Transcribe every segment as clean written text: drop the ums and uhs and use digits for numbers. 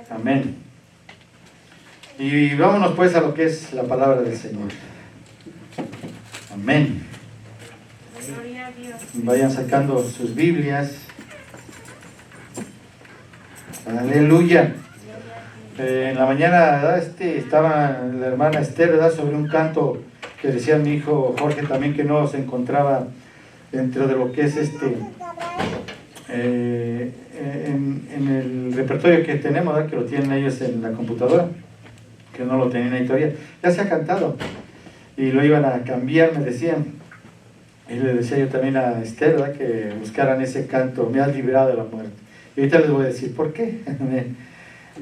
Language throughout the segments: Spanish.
Amén. Y vámonos pues a lo que es la palabra del Señor. Amén. Vayan sacando sus Biblias. Aleluya. En la mañana estaba la hermana Esther, ¿verdad?, sobre un canto que decía mi hijo Jorge también, que no se encontraba dentro de lo que es en el repertorio que tenemos, ¿verdad?, que lo tienen ellos en la computadora, que no lo tenían ahí todavía. Ya se ha cantado y lo iban a cambiar, me decían, y le decía yo también a Esther, ¿verdad?, que buscaran ese canto, me has librado de la muerte. Y ahorita les voy a decir por qué.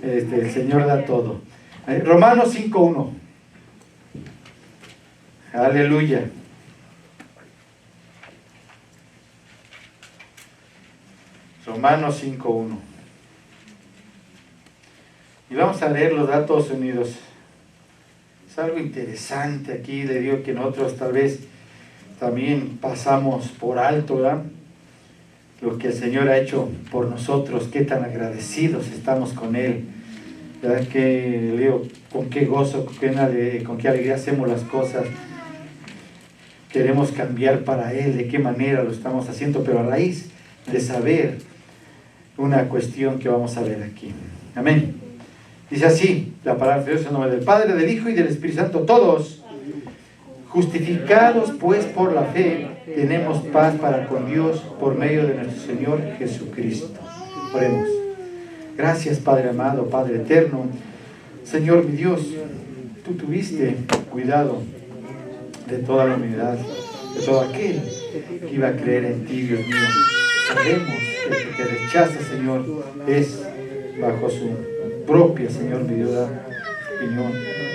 El Señor da todo. Romanos 5:1. Aleluya. Romanos 5:1. Y vamos a leer los datos unidos. Es algo interesante aquí, le digo que nosotros tal vez también pasamos por alto, ¿verdad?, lo que el Señor ha hecho por nosotros, qué tan agradecidos estamos con Él, ¿verdad? Que leo, con qué gozo, con qué alegría hacemos las cosas, queremos cambiar para Él, de qué manera lo estamos haciendo, pero a raíz de saber una cuestión que vamos a ver aquí. Amén. Dice así la palabra de Dios, en nombre del Padre, del Hijo y del Espíritu Santo, todos, justificados pues por la fe, tenemos paz para con Dios por medio de nuestro Señor Jesucristo. Oremos. Gracias, Padre amado, Padre eterno. Señor mi Dios, tú tuviste cuidado de toda la humanidad, de todo aquel que iba a creer en ti, Dios mío. Sabemos que el que te rechaza, Señor, es bajo su propia, Señor, mi Dios, opinión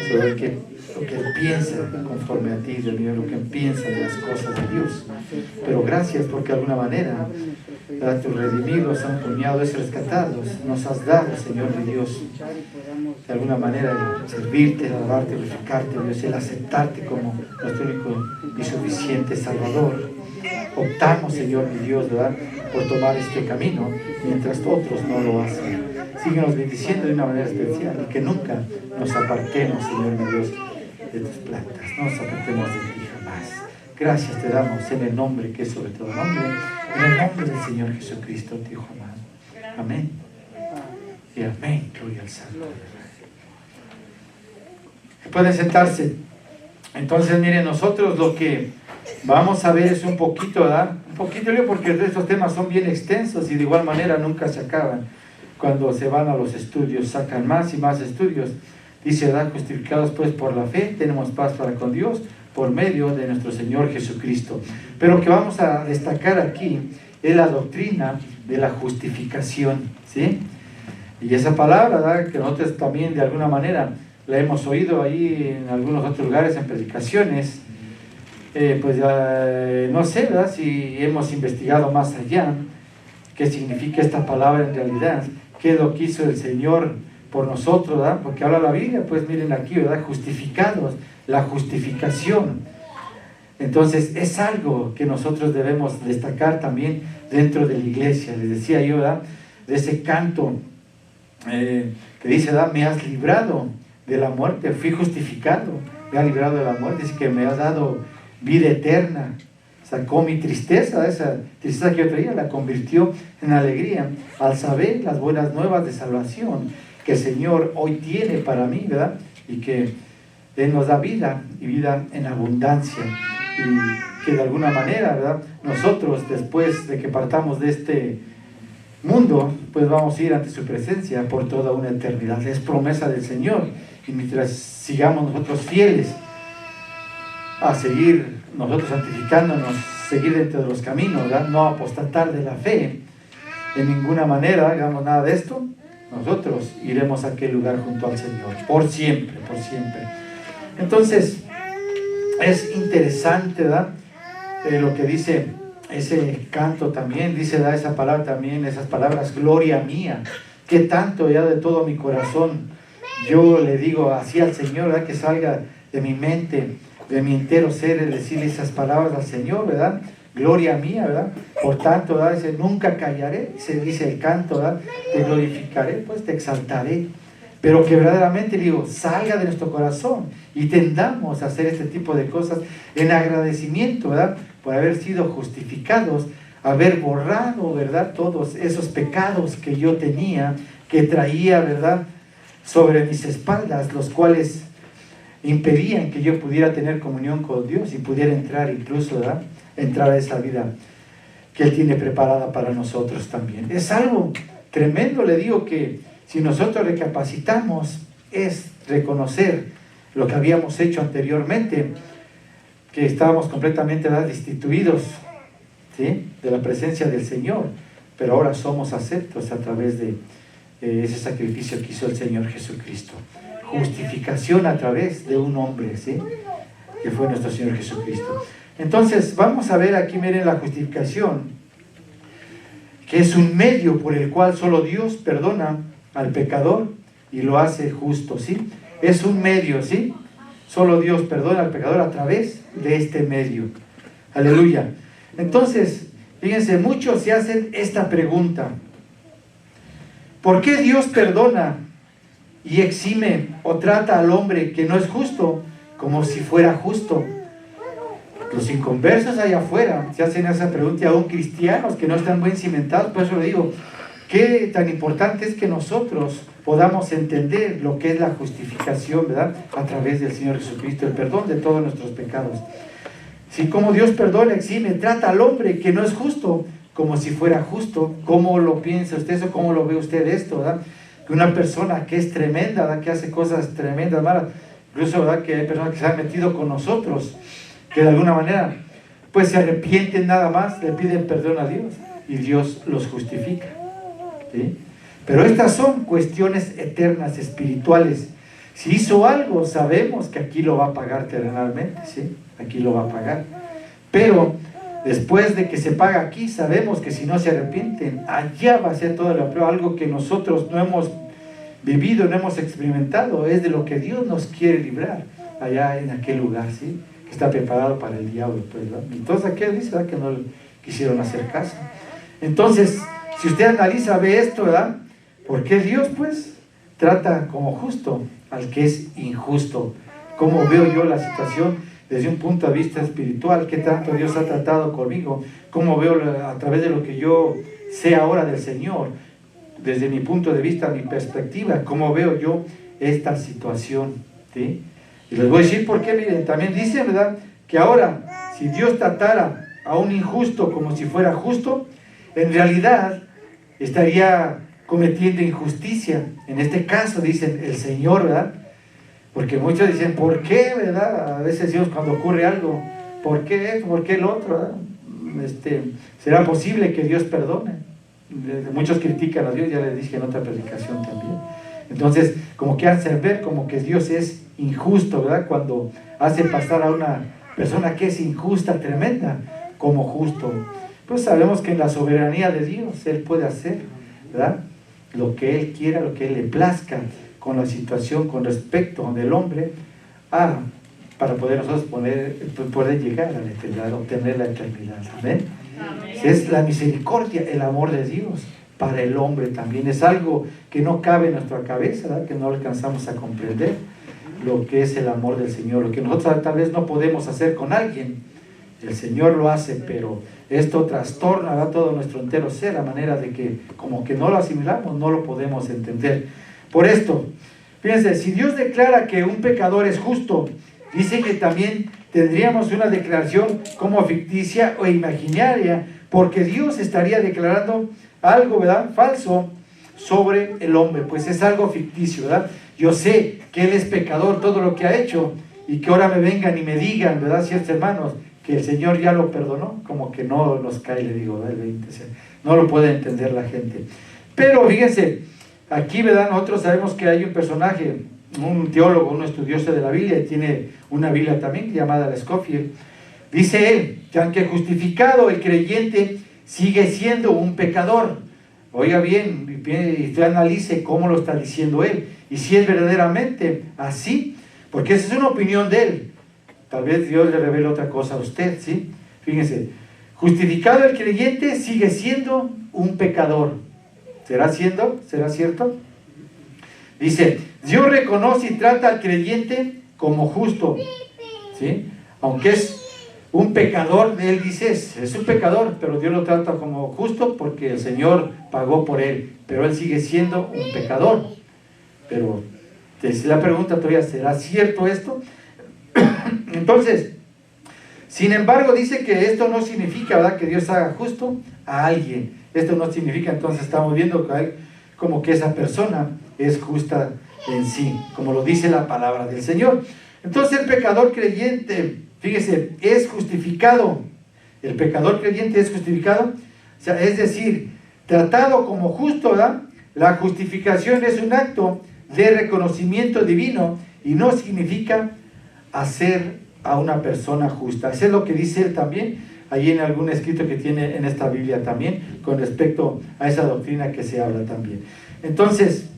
sobre lo que Él piensa conforme a ti, Dios mío, lo que Él piensa de las cosas de Dios. Pero gracias porque de alguna manera tus redimidos han puñado, es rescatados, nos has dado, Señor mi Dios, de alguna manera el servirte, el alabarte, glorificarte, Dios, el aceptarte como nuestro único y suficiente Salvador. Optamos, Señor mi Dios, ¿verdad?, por tomar este camino, mientras otros no lo hacen. Síguenos bendiciendo de una manera especial, y que nunca nos apartemos, Señor mi Dios, de tus plantas, no nos apartemos de ti jamás. Gracias te damos en el nombre que es sobre todo nombre, en el nombre del Señor Jesucristo, tu Hijo amado. Amén. Y amén. Gloria al Santo. Pueden sentarse. Entonces, miren, nosotros lo que vamos a ver es un poquito, ¿verdad? Un poquito, porque estos temas son bien extensos y de igual manera nunca se acaban. Cuando se van a los estudios, sacan más y más estudios. Dice, ¿verdad?, justificados pues por la fe, tenemos paz para con Dios por medio de nuestro Señor Jesucristo. Pero lo que vamos a destacar aquí es la doctrina de la justificación, ¿sí? Y esa palabra, ¿verdad?, que nosotros también de alguna manera la hemos oído ahí en algunos otros lugares, en predicaciones, pues no sé, ¿verdad?, si hemos investigado más allá qué significa esta palabra en realidad, qué es lo que hizo el Señor por nosotros, ¿verdad? Porque habla la Biblia, pues miren aquí, ¿verdad?, justificados, la justificación. Entonces es algo que nosotros debemos destacar también dentro de la iglesia. Les decía yo, ¿verdad?, de ese canto que dice, ¿verdad?, me has librado de la muerte, fui justificado, me has librado de la muerte, dice que me has dado vida eterna, sacó mi tristeza, esa tristeza que yo traía, la convirtió en alegría al saber las buenas nuevas de salvación que el Señor hoy tiene para mí, ¿verdad?, y que Él nos da vida y vida en abundancia, y que de alguna manera, ¿verdad?, nosotros después de que partamos de este mundo, pues vamos a ir ante su presencia por toda una eternidad. Es promesa del Señor, y mientras sigamos nosotros fieles a seguir nosotros santificándonos, seguir dentro de los caminos, ¿verdad?, no apostatar de la fe en ninguna manera, hagamos nada de esto, nosotros iremos a aquel lugar junto al Señor, por siempre, por siempre. Entonces, es interesante, ¿verdad?, lo que dice ese canto también, dice, da esa palabra también, esas palabras, gloria mía, que tanto ya de todo mi corazón yo le digo así al Señor, ¿verdad?, que salga de mi mente, de mi entero ser, el decirle esas palabras al Señor, ¿verdad? gloria mía, ¿verdad? Por tanto, ¿verdad? Dice, nunca callaré, se dice el canto, ¿verdad? Te glorificaré, pues te exaltaré. Pero que verdaderamente, digo, salga de nuestro corazón y tendamos a hacer este tipo de cosas en agradecimiento, ¿verdad? Por haber sido justificados, haber borrado, ¿verdad? Todos esos pecados que yo tenía, que traía, ¿verdad? Sobre mis espaldas, los cuales impedían que yo pudiera tener comunión con Dios y pudiera entrar incluso, ¿verdad? Entrar a esa vida que Él tiene preparada para nosotros también. Es algo tremendo, le digo, que si nosotros recapacitamos, es reconocer lo que habíamos hecho anteriormente, que estábamos completamente, ¿verdad?, destituidos, ¿sí?, de la presencia del Señor, pero ahora somos aceptos a través de ese sacrificio que hizo el Señor Jesucristo. Justificación a través de un hombre, ¿sí?, que fue nuestro Señor Jesucristo. Entonces, vamos a ver aquí, miren, la justificación, que es un medio por el cual solo Dios perdona al pecador y lo hace justo, ¿sí? Es un medio, ¿sí? Solo Dios perdona al pecador a través de este medio. Aleluya. Entonces, fíjense, muchos se hacen esta pregunta: ¿por qué Dios perdona y exime o trata al hombre que no es justo como si fuera justo? Los inconversos allá afuera se hacen esa pregunta, y aún cristianos que no están bien cimentados. Por eso le digo, qué tan importante es que nosotros podamos entender lo que es la justificación, ¿verdad?, a través del Señor Jesucristo, el perdón de todos nuestros pecados. Si como Dios perdona, exime, trata al hombre que no es justo como si fuera justo. ¿Cómo lo piensa usted o cómo lo ve usted esto, verdad? Que una persona que es tremenda, ¿verdad?, que hace cosas tremendas, malas, incluso, ¿verdad?, que hay personas que se han metido con nosotros, que de alguna manera pues se arrepienten nada más, le piden perdón a Dios y Dios los justifica, ¿sí? Pero estas son cuestiones eternas, espirituales. Si hizo algo, sabemos que aquí lo va a pagar terrenalmente, ¿sí? Aquí lo va a pagar. Pero después de que se paga aquí, sabemos que si no se arrepienten, allá va a ser todo lo peor. Algo que nosotros no hemos vivido, no hemos experimentado, es de lo que Dios nos quiere librar allá en aquel lugar, ¿sí?, que está preparado para el diablo, pues, ¿verdad? Entonces aquí dice, ¿verdad?, que no le quisieron hacer caso. Entonces, si usted analiza, ve esto, ¿verdad? ¿Por qué Dios, pues, trata como justo al que es injusto? ¿Cómo veo yo la situación desde un punto de vista espiritual? ¿Qué tanto Dios ha tratado conmigo? ¿Cómo veo a través de lo que yo sé ahora del Señor? Desde mi punto de vista, mi perspectiva, ¿cómo veo yo esta situación? ¿Sí? Y les voy a decir por qué. Miren, también dice, ¿verdad?, que ahora, si Dios tratara a un injusto como si fuera justo, en realidad estaría cometiendo injusticia. En este caso, dicen el Señor, ¿verdad? Porque muchos dicen, ¿por qué, verdad? A veces Dios, cuando ocurre algo, ¿por qué esto? ¿Por qué el otro? ¿Verdad? ¿Será posible que Dios perdone? Muchos critican a Dios, ya les dije en otra predicación también. Entonces, como que hacen ver como que Dios es injusto, ¿verdad?, cuando hace pasar a una persona que es injusta, tremenda, como justo. Pues sabemos que en la soberanía de Dios Él puede hacer, ¿verdad?, lo que Él quiera, lo que Él le plazca con la situación, con respecto del hombre, para poder nosotros poder llegar a la eternidad, obtener la eternidad. Amén. Es la misericordia, el amor de Dios para el hombre también. Es algo que no cabe en nuestra cabeza, ¿verdad?, que no alcanzamos a comprender lo que es el amor del Señor. Lo que nosotros tal vez no podemos hacer con alguien, el Señor lo hace, pero esto trastorna, ¿verdad?, todo nuestro entero ser, a manera de que como que no lo asimilamos, no lo podemos entender. Por esto, fíjense, si Dios declara que un pecador es justo, dice que también tendríamos una declaración como ficticia o imaginaria, porque Dios estaría declarando algo, ¿verdad?, falso sobre el hombre. Pues es algo ficticio, ¿verdad? Yo sé que él es pecador, todo lo que ha hecho, y que ahora me vengan y me digan, ¿verdad?, ciertos hermanos, que el Señor ya lo perdonó, como que no nos cae, le digo, ¿verdad?, el 20, o sea, no lo puede entender la gente. Pero fíjense, aquí, ¿verdad?, nosotros sabemos que hay un personaje, un teólogo, un estudioso de la Biblia, y tiene una Biblia también llamada la Scofield. Dice él, que aunque justificado, el creyente sigue siendo un pecador. Oiga bien, y usted analice cómo lo está diciendo él, y si es verdaderamente así, porque esa es una opinión de él. Tal vez Dios le revele otra cosa a usted, ¿sí? Fíjense, Justificado el creyente sigue siendo un pecador. ¿Será cierto? Dice, Dios reconoce y trata al creyente como justo, ¿sí? Aunque es un pecador, él dice, es un pecador, pero Dios lo trata como justo porque el Señor pagó por él, pero él sigue siendo un pecador. Pero la pregunta todavía, ¿será cierto esto? Entonces, sin embargo, dice que esto no significa, ¿verdad?, que Dios haga justo a alguien. Esto no significa, entonces estamos viendo como que esa persona es justa en sí, como lo dice la palabra del Señor. Entonces el pecador creyente, fíjese, es justificado. El pecador creyente es justificado, o sea, es decir, tratado como justo, ¿verdad? La justificación es un acto de reconocimiento divino y no significa hacer a una persona justa. Eso es lo que dice él también, ahí en algún escrito que tiene en esta Biblia también, con respecto a esa doctrina que se habla también. Entonces,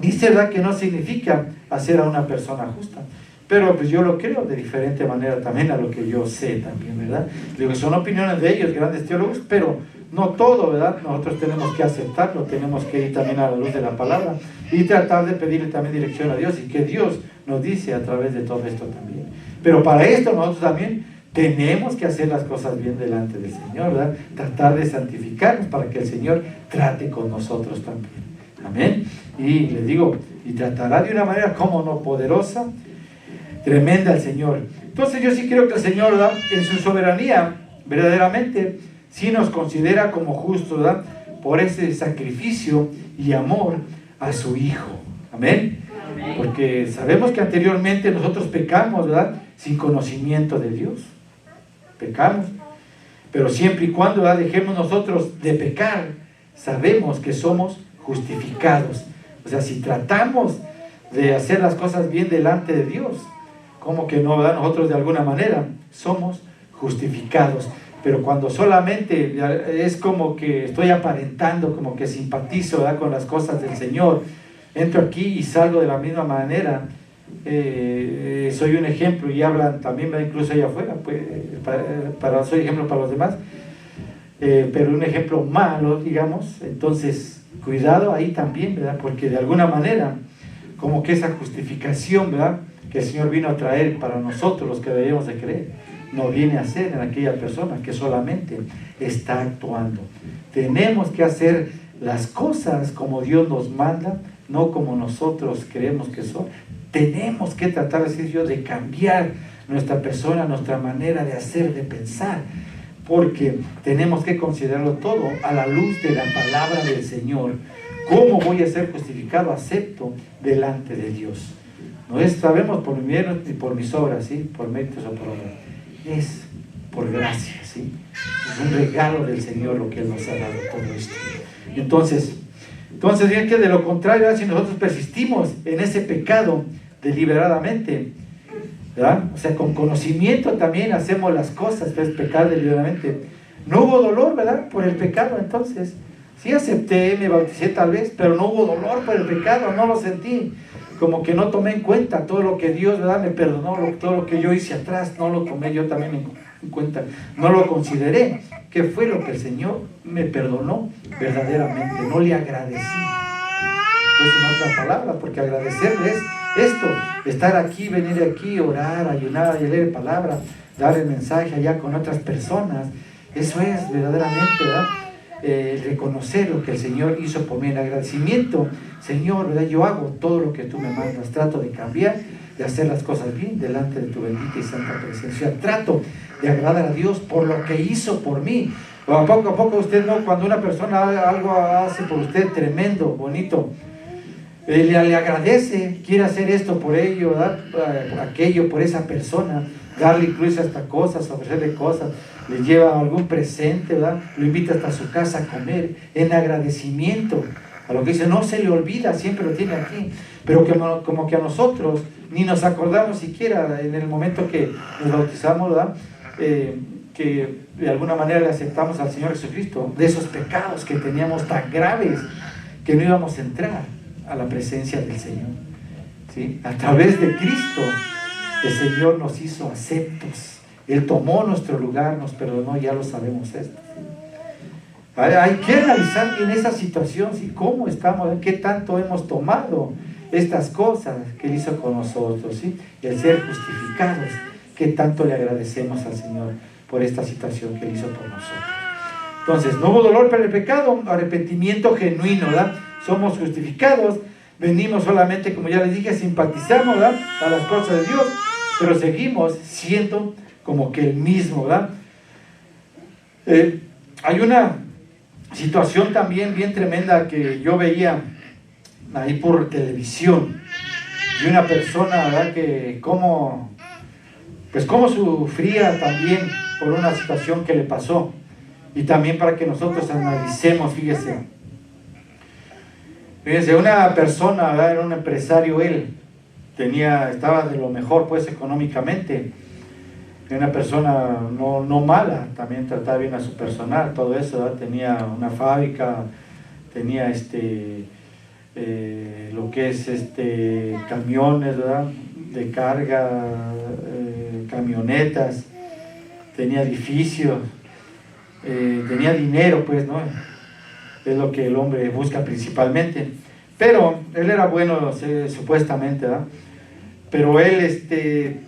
dice, ¿verdad?, que no significa hacer a una persona justa. Pero pues yo lo creo de diferente manera también a lo que yo sé también, ¿verdad? Digo, son opiniones de ellos, grandes teólogos, pero no todo, ¿verdad? Nosotros tenemos que aceptarlo, tenemos que ir también a la luz de la palabra y tratar de pedirle también dirección a Dios y que Dios nos dice a través de todo esto también. Pero para esto nosotros también tenemos que hacer las cosas bien delante del Señor, ¿verdad? Tratar de santificarnos para que el Señor trate con nosotros también. Amén. Y le digo, y tratará de una manera, como no, poderosa, tremenda el Señor. Entonces yo sí creo que el Señor, ¿verdad?, en su soberanía, verdaderamente, sí nos considera como justos, ¿verdad?, por ese sacrificio y amor a su Hijo. Amén. Amén. Porque sabemos que anteriormente nosotros pecamos, ¿verdad?, sin conocimiento de Dios. Pecamos. Pero siempre y cuando, ¿verdad?, dejemos nosotros de pecar, sabemos que somos justificados. O sea, si tratamos de hacer las cosas bien delante de Dios, como que no, ¿verdad?, nosotros de alguna manera somos justificados. Pero cuando solamente es como que estoy aparentando, como que simpatizo, ¿verdad?, con las cosas del Señor, entro aquí y salgo de la misma manera, soy un ejemplo y hablan también, ¿verdad?, incluso allá afuera, pues, soy ejemplo para los demás, pero un ejemplo malo, digamos. Entonces cuidado ahí también, ¿verdad?, porque de alguna manera como que esa justificación, ¿verdad?, que el Señor vino a traer para nosotros los que debemos de creer, no viene a ser en aquella persona que solamente está actuando. Tenemos que hacer las cosas como Dios nos manda, no como nosotros creemos que son. Tenemos que tratar, decir yo, de cambiar nuestra persona, nuestra manera de hacer, de pensar, porque tenemos que considerarlo todo a la luz de la palabra del Señor. ¿Cómo voy a ser justificado? Acepto delante de Dios. No es, sabemos, por mi méritos ni por mis obras, ¿sí?, por méritos o por obras. Es por gracia, ¿sí? Es un regalo del Señor lo que Él nos ha dado todo esto. Entonces bien, que de lo contrario, si nosotros persistimos en ese pecado deliberadamente, ¿verdad?, o sea, con conocimiento también hacemos las cosas, que es pecar deliberadamente. No hubo dolor, ¿verdad?, por el pecado. Entonces sí acepté, me bauticé tal vez, pero no hubo dolor por el pecado, no lo sentí. Como que no tomé en cuenta todo lo que Dios, ¿verdad?, me perdonó, todo lo que yo hice atrás, no lo tomé yo también en cuenta, no lo consideré. ¿Qué fue lo que el Señor me perdonó verdaderamente? No le agradecí. Pues en otras palabras, porque agradecerle es esto, estar aquí, venir aquí, orar, ayunar, leer palabra, dar el mensaje allá con otras personas. Eso es verdaderamente, ¿verdad?, reconocer lo que el Señor hizo por mí en agradecimiento. Señor, ¿verdad?, yo hago todo lo que tú me mandas, trato de cambiar, de hacer las cosas bien delante de tu bendita y santa presencia. Trato de agradar a Dios por lo que hizo por mí. A poco usted, no, cuando una persona algo hace por usted tremendo, bonito, le agradece, quiere hacer esto por ello, ¿verdad?, aquello por esa persona, darle incluso hasta cosas, ofrecerle cosas, le lleva algún presente, ¿verdad?, lo invita hasta su casa a comer, en agradecimiento a lo que dice. No se le olvida, siempre lo tiene aquí, pero que como que a nosotros ni nos acordamos siquiera en el momento que nos bautizamos, ¿verdad?, que de alguna manera le aceptamos al Señor Jesucristo, de esos pecados que teníamos tan graves que no íbamos a entrar a la presencia del Señor, ¿sí? A través de Cristo el Señor nos hizo aceptos Él tomó nuestro lugar, nos perdonó, ya lo sabemos esto. Hay que analizar bien esa situación, ¿sí? Cómo estamos, qué tanto hemos tomado estas cosas que Él hizo con nosotros, ¿sí? El ser justificados, qué tanto le agradecemos al Señor por esta situación que Él hizo por nosotros. Entonces, no hubo dolor para el pecado, arrepentimiento genuino, ¿verdad? Somos justificados, venimos solamente, como ya les dije, simpatizamos, ¿verdad?, a las cosas de Dios, pero seguimos siendo como que el mismo, ¿verdad? Hay una situación también bien tremenda que yo veía ahí por televisión, de una persona, ¿verdad?, que cómo sufría también por una situación que le pasó, y también para que nosotros analicemos. Fíjense, una persona, ¿verdad?, era un empresario, él estaba de lo mejor pues económicamente, era una persona no mala, también trataba bien a su personal, todo eso, ¿verdad? Tenía una fábrica, tenía lo que es camiones, ¿verdad?, de carga, camionetas, tenía edificios, tenía dinero, pues, ¿no? Es lo que el hombre busca principalmente. Pero él era bueno, supuestamente, ¿verdad? Pero él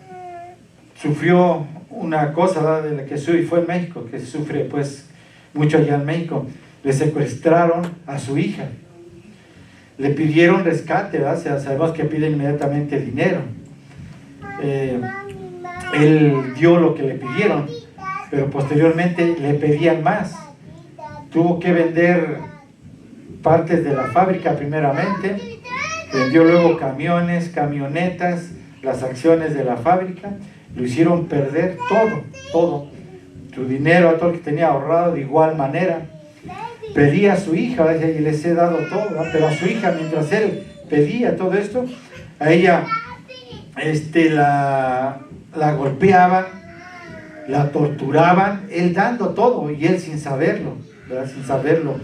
sufrió una cosa, ¿verdad?, de la que fue en México, que sufre pues mucho allá en México. Le secuestraron a su hija, le pidieron rescate, ¿verdad? O sea, sabemos que piden inmediatamente dinero. Él dio lo que le pidieron, pero posteriormente le pedían más. Tuvo que vender partes de la fábrica primeramente, vendió luego camiones, camionetas, las acciones de la fábrica, lo hicieron perder todo, su dinero, todo lo que tenía ahorrado. De igual manera, pedía a su hija, ¿verdad?, y les he dado todo, ¿verdad? Pero a su hija, mientras él pedía todo esto, a ella la golpeaban, la torturaban, él dando todo y él sin saberlo, ¿verdad?, sin saberlo.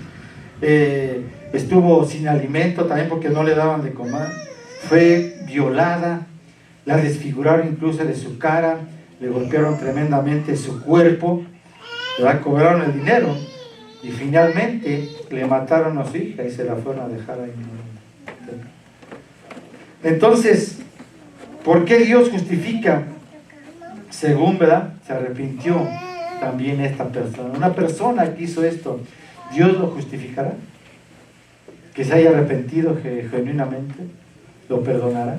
Estuvo sin alimento también porque no le daban de comer, fue violada, la desfiguraron incluso de su cara, le golpearon tremendamente su cuerpo, ¿verdad?, cobraron el dinero y finalmente le mataron a su hija y se la fueron a dejar ahí. Entonces, ¿por qué Dios justifica? Según, ¿verdad?, se arrepintió también esta persona. Una persona que hizo esto, ¿Dios lo justificará? Que se haya arrepentido genuinamente, ¿lo perdonará?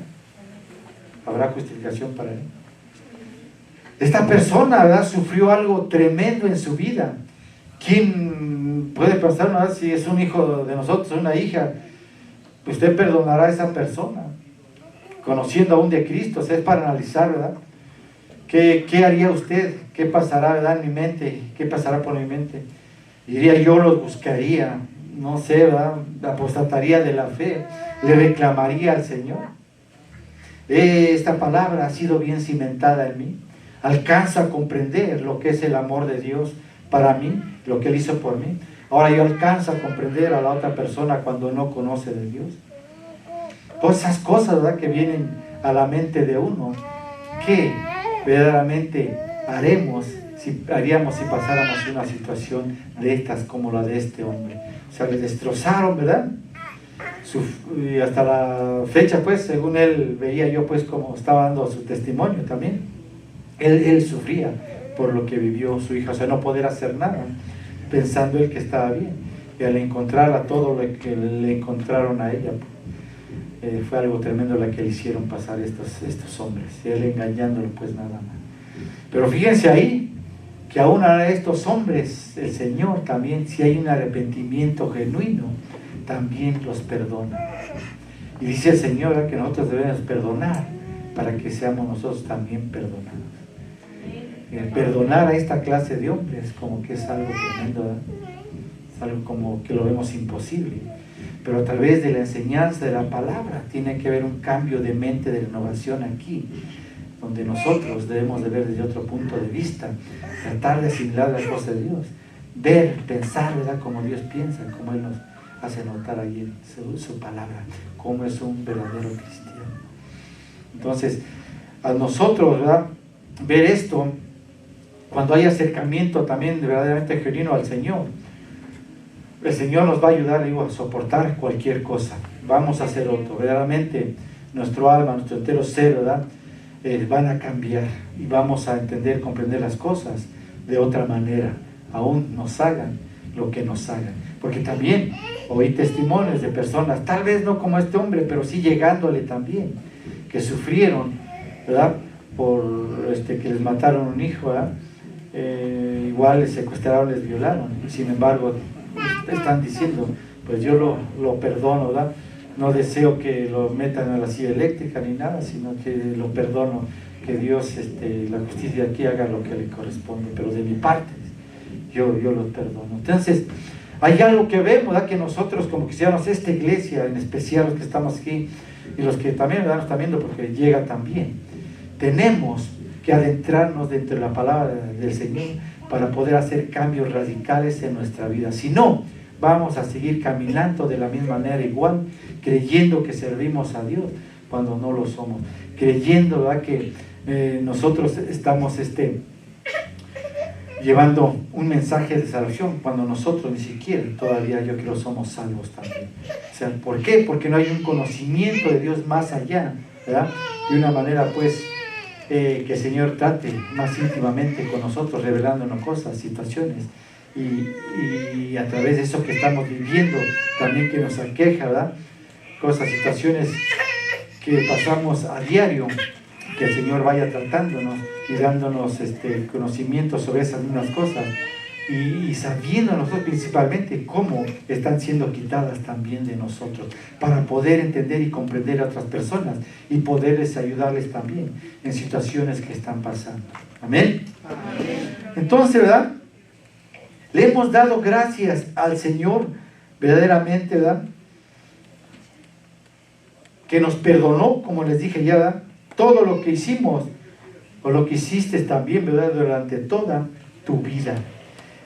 ¿Habrá justificación para él? Esta persona, ¿verdad?, sufrió algo tremendo en su vida. ¿Quién puede pensar, ¿verdad?, si es un hijo de nosotros, una hija, usted perdonará a esa persona? Conociendo aún de Cristo, o sea, es para analizar, ¿verdad? ¿Qué haría usted? ¿Qué pasará, ¿verdad?, en mi mente? ¿Qué pasará por mi mente? Diría, yo los buscaría, no sé, ¿verdad?, apostataría de la fe, le reclamaría al Señor. Esta palabra ha sido bien cimentada en mí. Alcanzo a comprender lo que es el amor de Dios para mí, lo que Él hizo por mí. Ahora yo alcanzo a comprender a la otra persona cuando no conoce de Dios. Todas esas cosas, ¿verdad?, que vienen a la mente de uno, ¿qué verdaderamente haríamos si pasáramos una situación de estas como la de este hombre? O sea, le destrozaron, ¿verdad? Y hasta la fecha, pues, según él, veía yo, pues, como estaba dando su testimonio también. Él sufría por lo que vivió su hija, o sea, no poder hacer nada, pensando él que estaba bien. Y al encontrarla, todo lo que le encontraron a ella, fue algo tremendo lo que le hicieron pasar estos hombres, y él engañándolo, pues, nada más. Pero fíjense ahí, que aún a estos hombres, el Señor también, si hay un arrepentimiento genuino, también los perdona. Y dice el Señor que nosotros debemos perdonar para que seamos nosotros también perdonados. Perdonar a esta clase de hombres como que es algo tremendo, ¿verdad? Es algo como que lo vemos imposible, pero a través de la enseñanza de la palabra tiene que haber un cambio de mente, de renovación aquí, donde nosotros debemos de ver desde otro punto de vista, tratar de asimilar las cosas de Dios, ver, pensar, ¿verdad?, como Dios piensa, como Él nos hace notar allí en su palabra, cómo es un verdadero cristiano. Entonces, a nosotros, ¿verdad?, ver esto, cuando hay acercamiento también verdaderamente genuino al Señor, el Señor nos va a ayudar, digo, a soportar cualquier cosa. Vamos a hacer otro. Verdaderamente nuestro alma, nuestro entero ser, ¿verdad? Van a cambiar y vamos a entender, comprender las cosas de otra manera, aún nos hagan lo que nos hagan. Porque también oí testimonios de personas, tal vez no como este hombre, pero sí llegándole también, que sufrieron, ¿verdad? Por que les mataron un hijo, ¿verdad? Igual les secuestraron, les violaron, y sin embargo están diciendo, pues yo lo perdono, ¿verdad? No deseo que lo metan a la silla eléctrica ni nada, sino que lo perdono, que Dios, la justicia aquí haga lo que le corresponde, pero de mi parte yo lo perdono. Entonces hay algo que vemos, ¿verdad? Que nosotros como cristianos, esta iglesia en especial, los que estamos aquí y los que también, ¿verdad?, nos están viendo porque llega también, tenemos que adentrarnos dentro de la palabra del Señor para poder hacer cambios radicales en nuestra vida. Si no, vamos a seguir caminando de la misma manera igual, creyendo que servimos a Dios cuando no lo somos, creyendo, ¿verdad?, que nosotros estamos llevando un mensaje de salvación cuando nosotros ni siquiera todavía, yo creo, somos salvos también. O sea, ¿por qué? Porque no hay un conocimiento de Dios más allá, ¿verdad? De una manera, pues, que el Señor trate más íntimamente con nosotros, revelándonos cosas, situaciones, y a través de eso que estamos viviendo, también que nos aqueja, ¿verdad? Cosas, situaciones que pasamos a diario, que el Señor vaya tratándonos y dándonos conocimiento sobre esas mismas cosas, y sabiendo nosotros principalmente cómo están siendo quitadas también de nosotros, para poder entender y comprender a otras personas y poderles ayudarles también en situaciones que están pasando. Amén. Amén. Entonces, ¿verdad?, le hemos dado gracias al Señor verdaderamente, ¿verdad?, que nos perdonó, como les dije ya, ¿verdad?, todo lo que hicimos o lo que hiciste también, ¿verdad?, durante toda tu vida.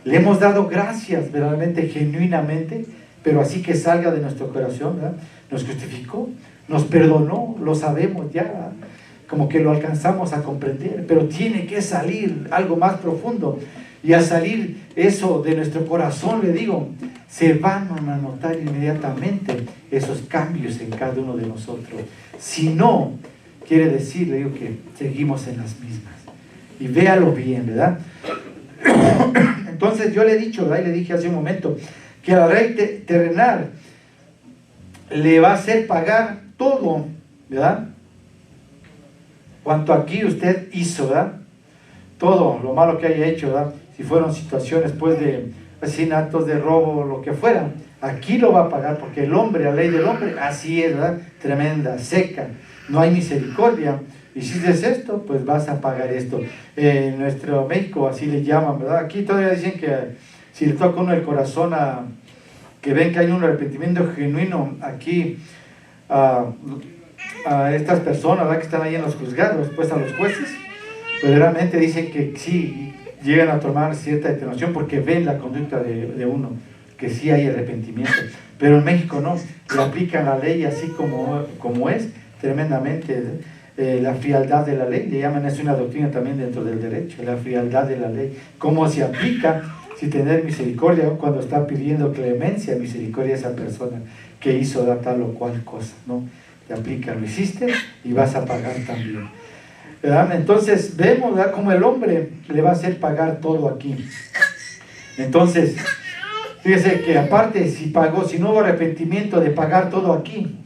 Le hemos dado gracias verdaderamente, genuinamente, pero así que salga de nuestro corazón, ¿verdad? Nos justificó, nos perdonó, lo sabemos ya, ¿verdad?, como que lo alcanzamos a comprender, pero tiene que salir algo más profundo, y al salir eso de nuestro corazón, le digo, se van a notar inmediatamente esos cambios en cada uno de nosotros. Si no, quiere decir, le digo, que seguimos en las mismas. Y véalo bien, ¿verdad? Entonces yo le he dicho, ¿verdad?, y le dije hace un momento, que la ley terrenal le va a hacer pagar todo, ¿verdad?, cuanto aquí usted hizo, ¿verdad?, todo lo malo que haya hecho, ¿verdad?, si fueron situaciones pues de asesinatos, de robo, lo que fuera, aquí lo va a pagar, porque el hombre, la ley del hombre, así es, ¿verdad?, tremenda, seca, no hay misericordia. Hiciste esto, pues vas a pagar esto. En nuestro México así le llaman, ¿verdad? Aquí todavía dicen que si le toca a uno el corazón, que ven que hay un arrepentimiento genuino aquí a estas personas, ¿verdad?, que están ahí en los juzgados, pues a los jueces, verdaderamente dicen que sí llegan a tomar cierta determinación porque ven la conducta de uno, que sí hay arrepentimiento. Pero en México no, le aplican la ley así como es, tremendamente, la frialdad de la ley, le llaman, es una doctrina también dentro del derecho, la frialdad de la ley, cómo se aplica, si tener misericordia cuando está pidiendo clemencia, misericordia a esa persona que hizo tal o cual cosa, ¿no? Te aplica, lo hiciste y vas a pagar también, ¿verdad? Entonces vemos, ¿verdad?, cómo el hombre le va a hacer pagar todo aquí. Entonces, fíjese que aparte, si no hubo arrepentimiento de pagar todo aquí,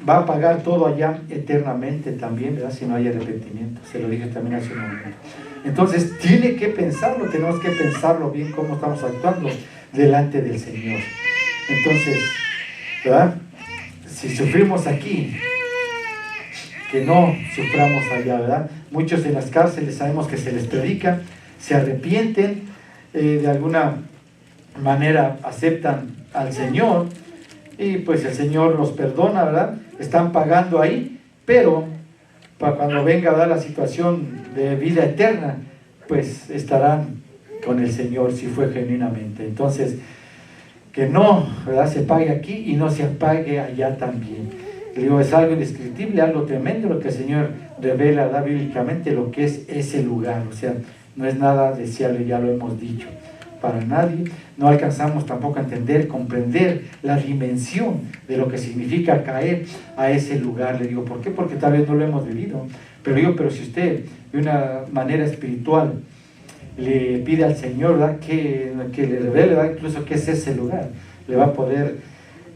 va a pagar todo allá eternamente también, ¿verdad?, si no hay arrepentimiento. Se lo dije también hace un momento. Entonces tiene que pensarlo, tenemos que pensarlo bien cómo estamos actuando delante del Señor. Entonces, ¿verdad?, si sufrimos aquí, que no suframos allá, ¿verdad? Muchos en las cárceles sabemos que se les predica, se arrepienten, de alguna manera aceptan al Señor, y pues el Señor los perdona, ¿verdad? Están pagando ahí, pero para cuando venga a dar la situación de vida eterna, pues estarán con el Señor si fue genuinamente. Entonces, que no, ¿verdad?, se pague aquí y no se pague allá también. Le digo, es algo indescriptible, algo tremendo lo que el Señor revela, ¿verdad?, bíblicamente, lo que es ese lugar. O sea, no es nada deseable, ya lo hemos dicho, para nadie. No alcanzamos tampoco a entender, comprender la dimensión de lo que significa caer a ese lugar. Le digo, ¿por qué? Porque tal vez no lo hemos vivido. Pero si usted de una manera espiritual le pide al Señor, ¿verdad?, que le revele, ¿verdad?, incluso qué es ese lugar, le va a poder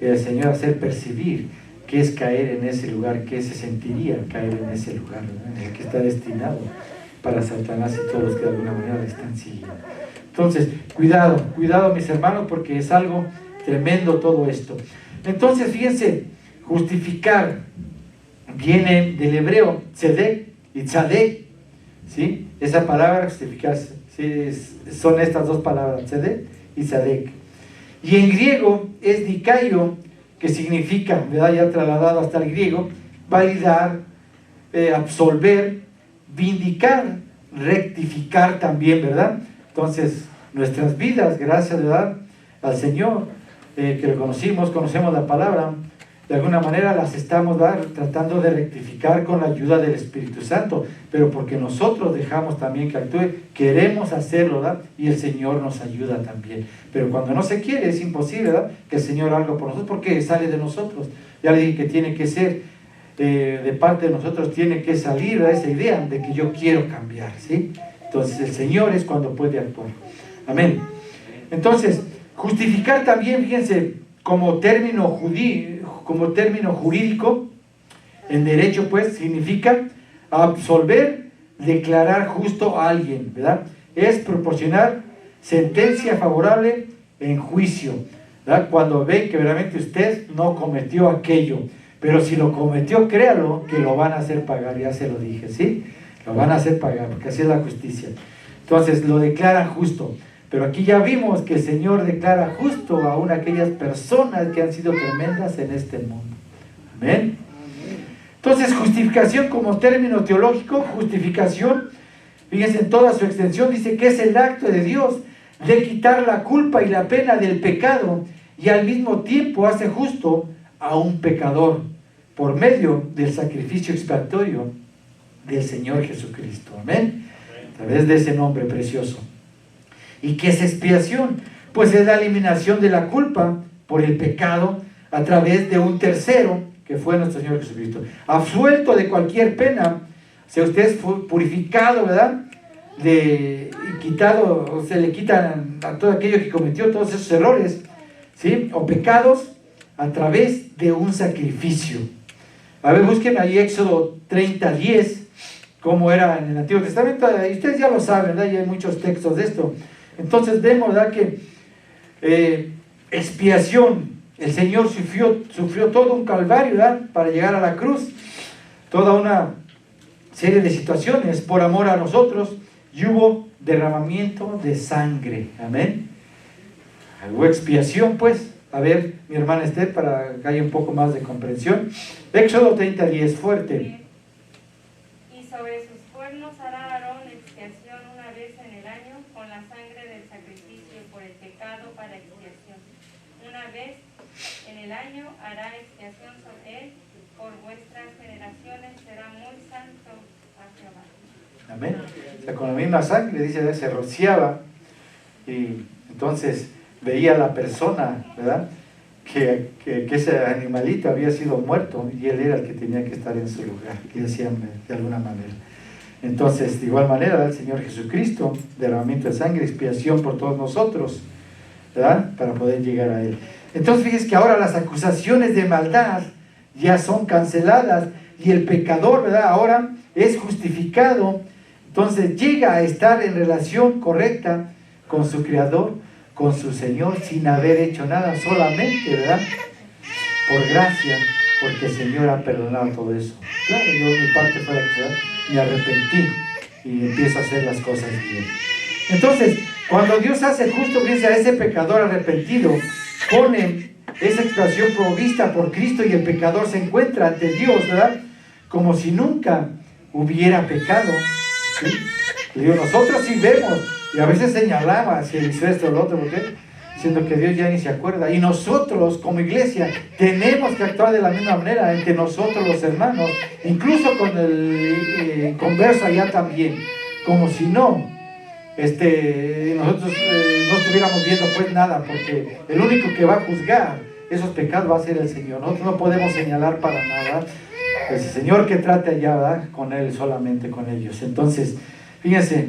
el Señor hacer percibir qué es caer en ese lugar, qué se sentiría caer en ese lugar, ¿verdad?, en el que está destinado para Satanás y todos los que de alguna manera le están siguiendo. Entonces, cuidado mis hermanos, porque es algo tremendo todo esto. Entonces, fíjense, justificar viene del hebreo tzedek y tzadek, ¿sí? Esa palabra justificar, ¿sí?, son estas dos palabras, tzedek y tzadek. Y en griego es dikaio, que significa, ¿verdad?, ya trasladado hasta el griego, validar, absolver, vindicar, rectificar también, ¿verdad? Entonces, nuestras vidas, gracias, ¿verdad?, al Señor, que lo conocemos la palabra, de alguna manera las estamos, ¿verdad?, tratando de rectificar con la ayuda del Espíritu Santo, pero porque nosotros dejamos también que actúe, queremos hacerlo, ¿verdad?, y el Señor nos ayuda también. Pero cuando no se quiere, es imposible, ¿verdad?, que el Señor haga por nosotros, porque sale de nosotros. Ya le dije que tiene que ser de parte de nosotros, tiene que salir a esa idea de que yo quiero cambiar, ¿sí? Entonces el Señor es cuando puede actuar. Amén. Entonces, justificar también, fíjense, como término jurídico, en derecho, pues, significa absolver, declarar justo a alguien, ¿verdad? Es proporcionar sentencia favorable en juicio, ¿verdad?, cuando ve que realmente usted no cometió aquello, pero si lo cometió, créalo que lo van a hacer pagar, ya se lo dije, ¿sí? Lo van a hacer pagar, porque así es la justicia. Entonces, lo declaran justo. Pero aquí ya vimos que el Señor declara justo aún aquellas personas que han sido tremendas en este mundo. Amén. Entonces, justificación como término teológico, justificación, fíjense, en toda su extensión, dice que es el acto de Dios de quitar la culpa y la pena del pecado, y al mismo tiempo hace justo a un pecador por medio del sacrificio expiatorio del Señor Jesucristo. Amén. A través de ese nombre precioso. ¿Y qué es expiación? Pues es la eliminación de la culpa por el pecado a través de un tercero, que fue nuestro Señor Jesucristo. Absuelto de cualquier pena, o sea, usted es purificado, ¿verdad?, y quitado, o se le quitan a todo aquello que cometió, todos esos errores, ¿sí?, o pecados, a través de un sacrificio. A ver, búsquenme ahí Éxodo 30:10, cómo era en el Antiguo Testamento, y ustedes ya lo saben, ¿verdad?, y hay muchos textos de esto. Entonces vemos, ¿verdad?, que expiación, el Señor sufrió todo un calvario, ¿verdad?, para llegar a la cruz, toda una serie de situaciones por amor a nosotros, y hubo derramamiento de sangre. Amén. Hubo expiación, pues. A ver, mi hermana Esther, para que haya un poco más de comprensión. Éxodo 30:10, fuerte. Y sobre sus cuernos hará Aarón expiación una vez en el año con la sangre del sacrificio por el pecado para expiación. Una vez en el año hará expiación sobre él, por vuestras generaciones será muy santo a Jehová. Amén. O sea, con la misma sangre, dice, se rociaba, y entonces veía a la persona, ¿verdad?, que ese animalito había sido muerto, y él era el que tenía que estar en su lugar, que decían de alguna manera. Entonces, de igual manera, el Señor Jesucristo, derramamiento de sangre, expiación por todos nosotros, ¿verdad?, para poder llegar a Él. Entonces, fíjense que ahora las acusaciones de maldad ya son canceladas, y el pecador, ¿verdad?, ahora es justificado. Entonces llega a estar en relación correcta con su Creador, con su Señor, sin haber hecho nada, solamente, ¿verdad?, por gracia, porque el Señor ha perdonado todo eso. Claro, yo mi parte fue la que me arrepentí y empiezo a hacer las cosas bien. Entonces, cuando Dios hace justo, fíjense, a ese pecador arrepentido, pone esa expiación provista por Cristo, y el pecador se encuentra ante Dios, ¿verdad?, como si nunca hubiera pecado. ¿Sí? Le digo, nosotros sí vemos, y a veces señalaba si hizo esto o lo otro, ¿por qué?, diciendo que Dios ya ni se acuerda. Y nosotros como iglesia tenemos que actuar de la misma manera entre nosotros los hermanos, incluso con el converso allá también, como si no nosotros no estuviéramos viendo pues nada, porque el único que va a juzgar esos pecados va a ser el Señor. Nosotros no podemos señalar para nada. Es el Señor que trate allá, ¿verdad? Con Él, solamente con ellos. Entonces, fíjense,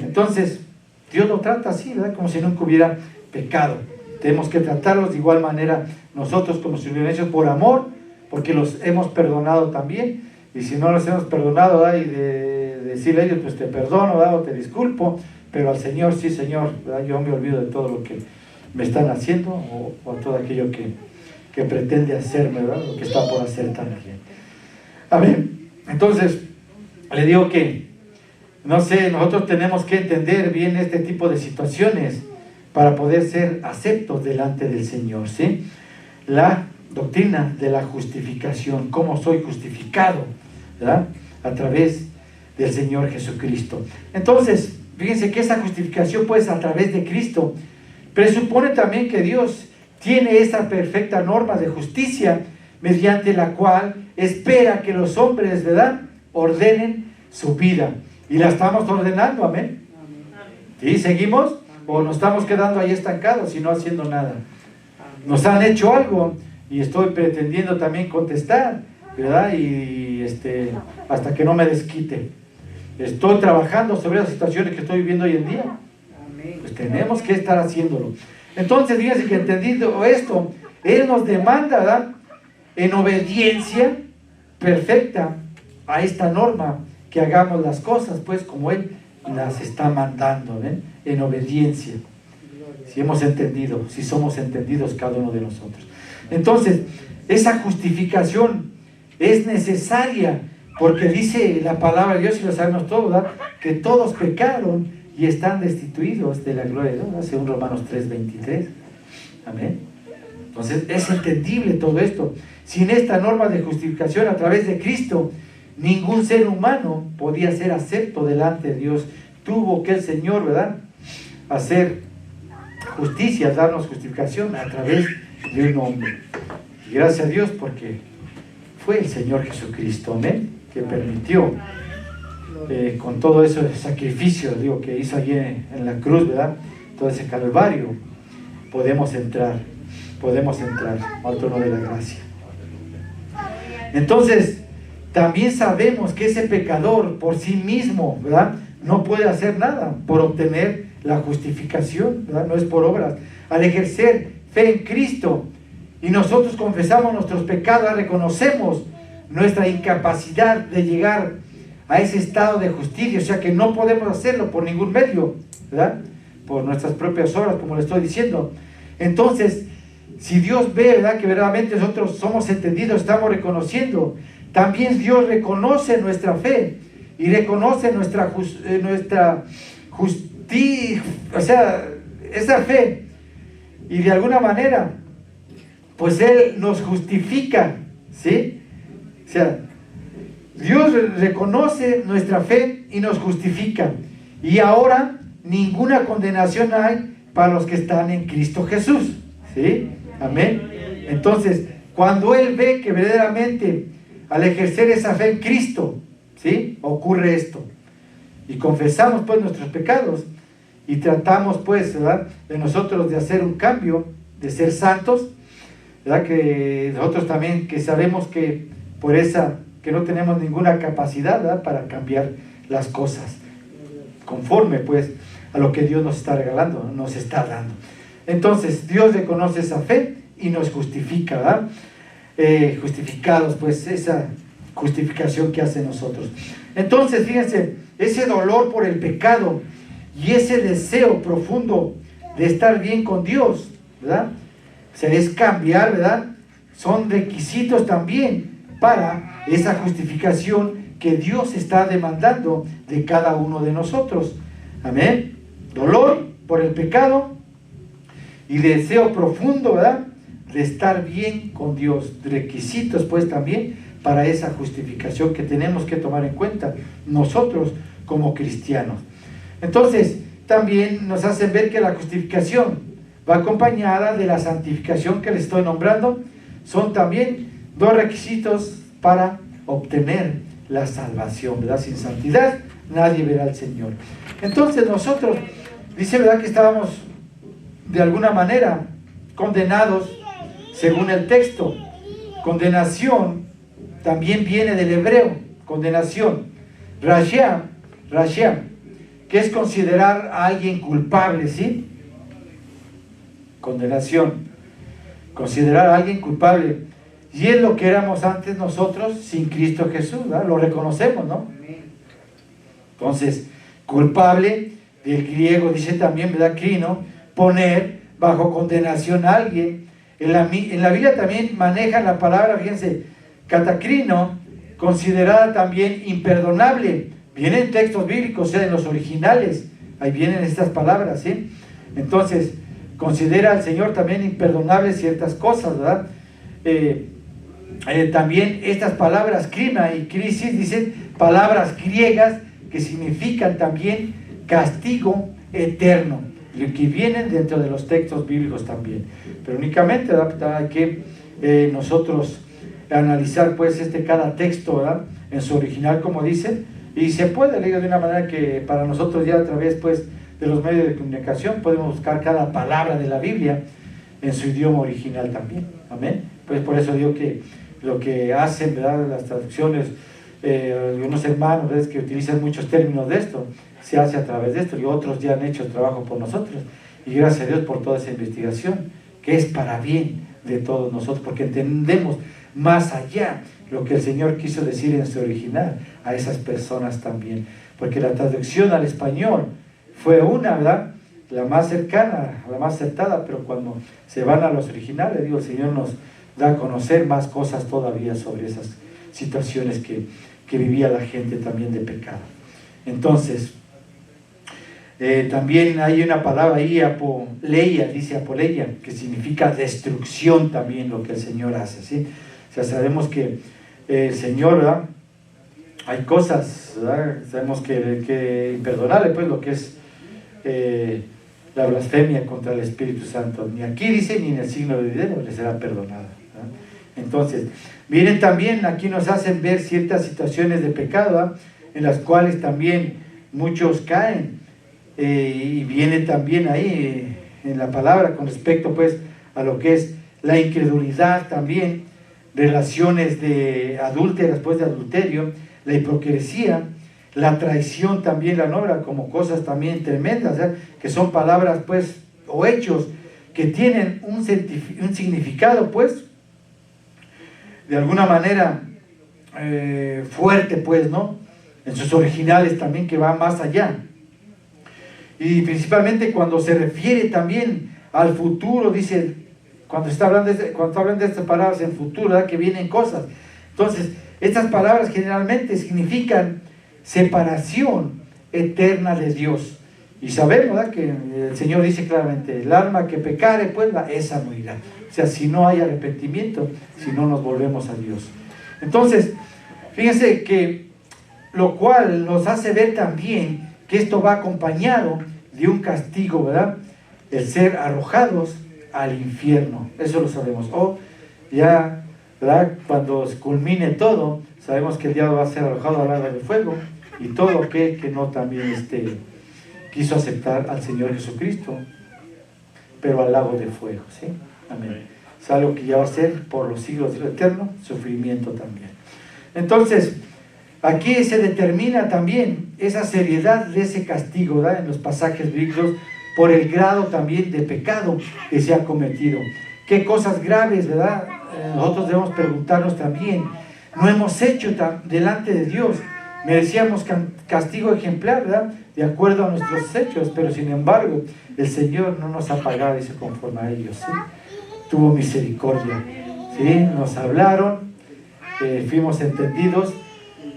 Dios lo trata así, ¿verdad? Como si nunca hubiera pecado. Tenemos que tratarlos de igual manera nosotros como si lo hubieran hecho por amor, porque los hemos perdonado también. Y si no los hemos perdonado, ¿verdad? Y de decirle a ellos, pues te perdono, ¿verdad? O te disculpo, pero al Señor, sí Señor, ¿verdad? Yo me olvido de todo lo que me están haciendo o todo aquello que pretende hacerme, ¿verdad? Lo que está por hacer también. Amén. Entonces, le digo que, no sé, nosotros tenemos que entender bien este tipo de situaciones para poder ser aceptos delante del Señor, ¿sí? La doctrina de la justificación, cómo soy justificado, ¿verdad? A través del Señor Jesucristo. Entonces, fíjense que esa justificación, pues, a través de Cristo, presupone también que Dios tiene esa perfecta norma de justicia mediante la cual espera que los hombres, ¿verdad?, ordenen su vida. Y la estamos ordenando, amén. ¿Sí? ¿Seguimos? ¿O nos estamos quedando ahí estancados y no haciendo nada? Nos han hecho algo y estoy pretendiendo también contestar, ¿verdad? Y hasta que no me desquite. Estoy trabajando sobre las situaciones que estoy viviendo hoy en día. Pues tenemos que estar haciéndolo. Entonces, fíjense que entendido esto, Él nos demanda, ¿verdad?, en obediencia perfecta a esta norma, que hagamos las cosas pues como Él las está mandando, ¿ven? En obediencia. Si hemos entendido, si somos entendidos cada uno de nosotros. Entonces, esa justificación es necesaria, porque dice la palabra de Dios, y lo sabemos todos, ¿verdad?, que todos pecaron y están destituidos de la gloria de Dios, según Romanos 3:23. Amén. Entonces, es entendible todo esto. Sin esta norma de justificación a través de Cristo, ningún ser humano podía ser acepto delante de Dios. Tuvo que el Señor, ¿verdad?, hacer justicia, darnos justificación a través de un hombre. Y gracias a Dios porque fue el Señor Jesucristo, amén, que permitió con todo ese sacrificio, que hizo allí en la cruz, ¿verdad?, todo ese calvario, podemos entrar al trono de la gracia. Entonces, también sabemos que ese pecador por sí mismo, ¿verdad?, no puede hacer nada por obtener la justificación, ¿verdad? No es por obras. Al ejercer fe en Cristo y nosotros confesamos nuestros pecados, reconocemos nuestra incapacidad de llegar a ese estado de justicia, o sea que no podemos hacerlo por ningún medio, ¿verdad?, por nuestras propias obras, como le estoy diciendo. Entonces, si Dios ve, ¿verdad?, que verdaderamente nosotros somos entendidos, estamos reconociendo, también Dios reconoce nuestra fe y reconoce nuestra justicia, o sea, esa fe, y de alguna manera pues Él nos justifica, ¿sí? O sea, Dios reconoce nuestra fe y nos justifica, y ahora ninguna condenación hay para los que están en Cristo Jesús, ¿sí? Amén. Entonces, cuando Él ve que verdaderamente al ejercer esa fe en Cristo, ¿sí?, ocurre esto, y confesamos pues nuestros pecados y tratamos pues, ¿verdad?, de nosotros de hacer un cambio, de ser santos, ¿verdad?, que nosotros también que sabemos que por esa, que no tenemos ninguna capacidad, ¿verdad?, para cambiar las cosas conforme pues a lo que Dios nos está regalando, nos está dando. Entonces Dios reconoce esa fe y nos justifica, ¿verdad? Justificados, pues esa justificación que hace nosotros. Entonces, fíjense, ese dolor por el pecado y ese deseo profundo de estar bien con Dios, ¿verdad?, o sea, es cambiar, ¿verdad?, son requisitos también para esa justificación que Dios está demandando de cada uno de nosotros. Amén. Dolor por el pecado y deseo profundo, ¿verdad?, de estar bien con Dios. Requisitos pues también para esa justificación que tenemos que tomar en cuenta nosotros como cristianos. Entonces también nos hacen ver que la justificación va acompañada de la santificación que les estoy nombrando. Son también dos requisitos para obtener la salvación, ¿verdad? Sin santidad nadie verá al Señor. Entonces nosotros dice, ¿verdad?, que estábamos de alguna manera condenados según el texto. Condenación también viene del hebreo, condenación. Rashia, que es considerar a alguien culpable, ¿sí? Condenación, considerar a alguien culpable. Y es lo que éramos antes nosotros sin Cristo Jesús, ¿verdad? Lo reconocemos, ¿no? Entonces, culpable, del griego dice también, ¿verdad?, crino, poner bajo condenación a alguien. En la Biblia también manejan la palabra, fíjense, catacrino, considerada también imperdonable. Vienen textos bíblicos, o sea, en los originales, ahí vienen estas palabras, ¿sí? Entonces, considera al Señor también imperdonable ciertas cosas, ¿verdad? También estas palabras, crima y crisis, dicen palabras griegas que significan también castigo eterno, lo que vienen dentro de los textos bíblicos también. Pero únicamente, ¿verdad?, hay que nosotros analizar pues cada texto, ¿verdad?, en su original, como dice, y se puede leer de una manera que para nosotros ya a través pues de los medios de comunicación podemos buscar cada palabra de la Biblia en su idioma original también. Amén. Pues por eso digo que lo que hacen, ¿verdad?, las traducciones, algunos hermanos, ¿ves?, que utilizan muchos términos de esto, se hace a través de esto, y otros ya han hecho el trabajo por nosotros, y gracias a Dios por toda esa investigación, que es para bien de todos nosotros, porque entendemos más allá lo que el Señor quiso decir en su original a esas personas también, porque la traducción al español fue una, ¿verdad?, la más cercana, la más acertada, pero cuando se van a los originales, digo, el Señor nos da a conocer más cosas todavía sobre esas situaciones que vivía la gente también de pecado. Entonces, también hay una palabra ahí, apoleia, dice apoleia, que significa destrucción también, lo que el Señor hace, ¿sí? O sea, sabemos que el Señor, ¿verdad?, hay cosas, ¿verdad?, sabemos que imperdonable, pues, lo que es la blasfemia contra el Espíritu Santo. Ni aquí dice, ni en el siglo venidero le será perdonada, ¿verdad? Entonces, miren, también aquí nos hacen ver ciertas situaciones de pecado, ¿verdad?, en las cuales también muchos caen, y viene también ahí en la palabra con respecto pues a lo que es la incredulidad también, relaciones de adúlteras, pues de adulterio, la hipocresía, la traición también la nombra como cosas también tremendas, ¿eh?, que son palabras pues o hechos que tienen un significado pues de alguna manera fuerte, pues, ¿no?, en sus originales también, que va más allá, y principalmente cuando se refiere también al futuro, dice, cuando hablan de estas palabras en futuro, ¿verdad?, que vienen cosas. Entonces, estas palabras generalmente significan separación eterna de Dios, y sabemos, ¿verdad?, que el Señor dice claramente, el alma que pecare, pues esa morirá. O sea, si no hay arrepentimiento, si no nos volvemos a Dios. Entonces, fíjense que lo cual nos hace ver también que esto va acompañado de un castigo, ¿verdad?, el ser arrojados al infierno. Eso lo sabemos. O ya, ¿verdad?, cuando culmine todo, sabemos que el diablo va a ser arrojado al lago de fuego, y todo aquel que no también quiso aceptar al Señor Jesucristo, pero al lago de fuego, ¿sí? Amén. Es algo que ya va a ser por los siglos del eterno sufrimiento también. Entonces, aquí se determina también esa seriedad de ese castigo, ¿verdad?, en los pasajes bíblicos, por el grado también de pecado que se ha cometido. Qué cosas graves, ¿verdad? Nosotros debemos preguntarnos también, ¿no hemos hecho delante de Dios? Merecíamos castigo ejemplar, ¿verdad?, de acuerdo a nuestros hechos, pero sin embargo, el Señor no nos ha pagado, dice, conforme a ellos, ¿sí? Tuvo misericordia, ¿sí? Nos hablaron, fuimos entendidos,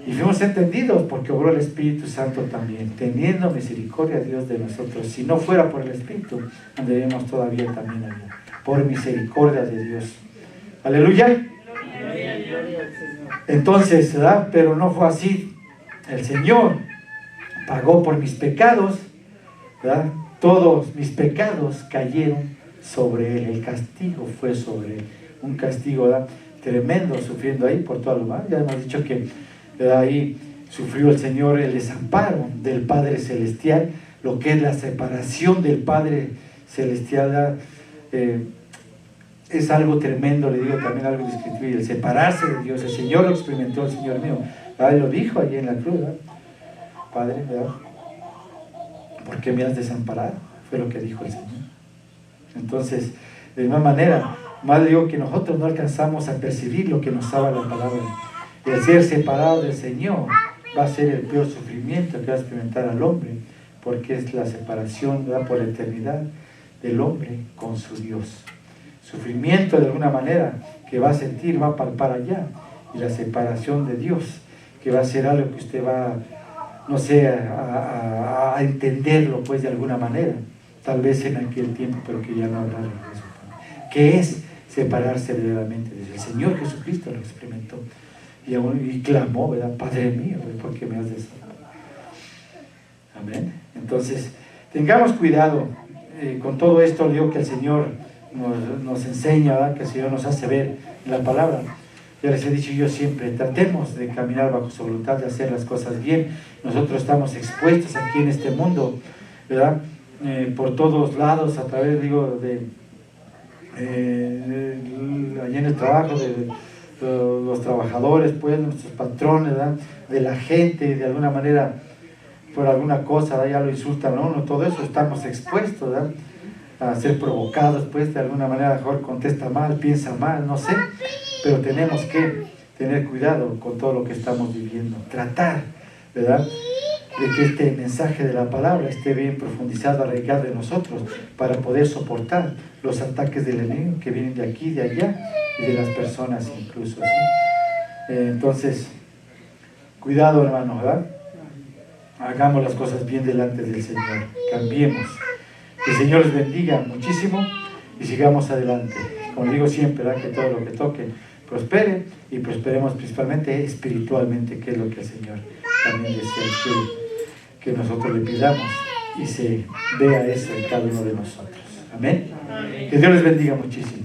y fuimos entendidos porque obró el Espíritu Santo también, teniendo misericordia Dios de nosotros. Si no fuera por el Espíritu, andaríamos todavía también allá, por misericordia de Dios. Aleluya. Entonces, ¿verdad?, pero no fue así. El Señor pagó por mis pecados, ¿verdad? Todos mis pecados cayeron sobre Él, el castigo fue sobre Él, un castigo, ¿verdad?, tremendo, sufriendo ahí por todo lo mal. Ya hemos dicho que ahí sufrió el Señor el desamparo del Padre Celestial, lo que es la separación del Padre Celestial, es algo tremendo. Le digo también algo indescriptible, el separarse de Dios. El Señor lo experimentó, el Señor mío, Él lo dijo allí en la cruz, ¿verdad? Padre, ¿verdad? ¿Por qué me has desamparado? Fue lo que dijo el Señor. Entonces, de alguna manera, más digo que nosotros no alcanzamos a percibir lo que nos habla la palabra. El ser separado del Señor va a ser el peor sufrimiento que va a experimentar al hombre, porque es la separación, ¿verdad?, por la eternidad del hombre con su Dios. Sufrimiento de alguna manera que va a sentir, va a palpar allá, y la separación de Dios, que va a ser algo que usted va, no sé, a entenderlo pues de alguna manera, tal vez en aquel tiempo, pero que ya no habrá regreso. ¿Qué es separarse verdaderamente de Dios? El Señor Jesucristo lo experimentó y clamó, ¿verdad? Padre mío, ¿por qué me has desamparado? Amén. Entonces, tengamos cuidado con todo esto. Digo que el Señor nos enseña, ¿verdad?, que el Señor nos hace ver en la palabra. Ya les he dicho yo siempre, tratemos de caminar bajo su voluntad, de hacer las cosas bien. Nosotros estamos expuestos aquí en este mundo, ¿verdad? Por todos lados, a través, digo, allí en el trabajo, de los trabajadores, pues, nuestros patrones, ¿verdad?, de la gente, de alguna manera, por alguna cosa, ¿verdad?, ya lo insultan a uno, todo eso estamos expuestos, ¿verdad?, a ser provocados, pues, de alguna manera, mejor contesta mal, piensa mal, no sé, pero tenemos que tener cuidado con todo lo que estamos viviendo, tratar, ¿verdad?, de que este mensaje de la palabra esté bien profundizado, arraigado en nosotros, para poder soportar los ataques del enemigo que vienen de aquí, de allá, y de las personas incluso, ¿sí? Entonces, cuidado, hermano, ¿verdad? Hagamos las cosas bien delante del Señor, cambiemos. Que el Señor les bendiga muchísimo y sigamos adelante. Como digo siempre, ¿verdad?, que todo lo que toque prospere, y prosperemos principalmente espiritualmente, que es lo que el Señor también desea que nosotros le pidamos, y se vea eso en cada uno de nosotros. Amén. Que Dios les bendiga muchísimo.